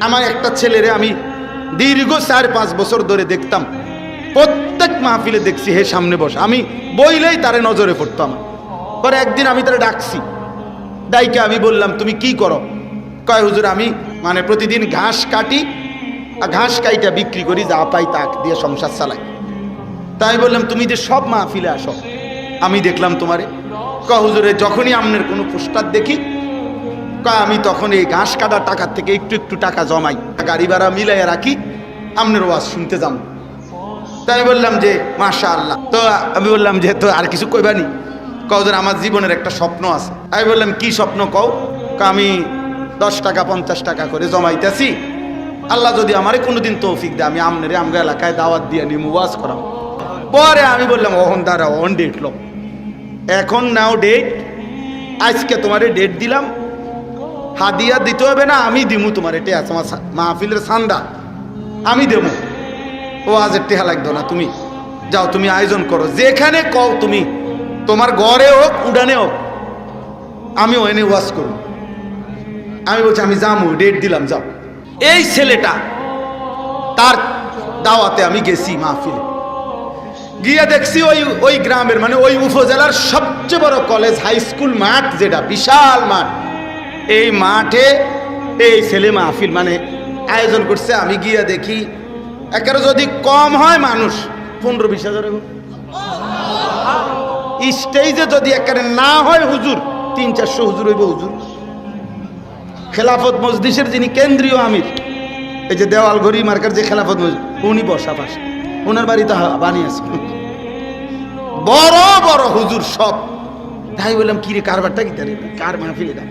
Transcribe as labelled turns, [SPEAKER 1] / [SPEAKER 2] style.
[SPEAKER 1] আমার একটা ছেলেরে আমি দীর্ঘ 4-5 বছর ধরে দেখতাম, প্রত্যেক মাহফিলে দেখছি হে সামনে বসে, আমি বইলেই তারে নজরে পড়তাম। পরে একদিন আমি তারে ডাকছি, ডাইকে আমি বললাম তুমি কি করো? কয় হুজুর আমি মানে প্রতিদিন ঘাস কাটি, আর ঘাস কাইটা বিক্রি করি, যা পাই তা দিয়ে সংসার চালাই। তাই বললাম তুমি যে সব মাহফিলে আসো, আমি দেখলাম তোমারে। কয় হুজুরে যখনই আপনার কোনো পোস্টার দেখি, কয় আমি তখন এই ঘাস কাটার টাকার থেকে একটু একটু টাকা জমাই, গাড়ি ভাড়া মিলাইয়া রাখি, আপনার ওয়াজ শুনতে যাবো। তাই বললাম যে মাশাআল্লাহ। তো আমি বললাম যে তো আর কিছু কইবানি? কওদের আমার জীবনের একটা স্বপ্ন আছে। আমি বললাম কি স্বপ্ন কও? আমি 10 টাকা 50 টাকা করে জমাইতেছি, আল্লাহ যদি আমারে কোনোদিন তৌফিক দেয় আমি আমনেরে আমরা এলাকায় দাওয়াত দিয়ে নিয়ে ওয়াজ করাম। পরে আমি বললাম ওহন দাঁড়া, অন ডেট লো, এখন নাও ডেট, আজকে তোমারে ডেট দিলাম, হাদিয়া দিতে হবে না, আমি দিমু তোমার, এটা আছে আমার মাহফিলের সান্দা, আমি দেবো। ও আজ টেহা লাগতো না, তুমি যাও, তুমি আয়োজন করো, যেখানে কও তুমি, তোমার ঘরে হোক উডানে হোক, আমি ওখানে ওয়াজ করব। আমি বলছি আমি যাবো, ডেট দিলাম, যাও। এই ছেলেটা তার দাওয়াতে আমি গেছি মাহফিলে, গিয়ে দেখছি ওই গ্রামের মানে ওই উপজেলার সবচেয়ে বড় কলেজ হাই স্কুল মাঠ, যেটা বিশাল মাঠ, এই মাঠে এই ছেলে মাহফিল মানে আয়োজন করছে। আমি গিয়ে দেখি একেবারে যদি কম হয় মানুষ 15-20 হাজার, স্টেজে যদি একেবারে না হয় হুজুর 300-400 হুজুর হইব। হুজুর খেলাফত মজলিসের যিনি কেন্দ্রীয় আমির, এই যে দেওয়াল ঘড়ি মার্কার যে খেলাফত মজলিস, উনি বসা পাশে, ওনার বাড়িতে বানিয়েছে বড় বড় হুজুর সব। তাই বললাম কি রে কারবারটা কি, কার মাহফিলে দাম।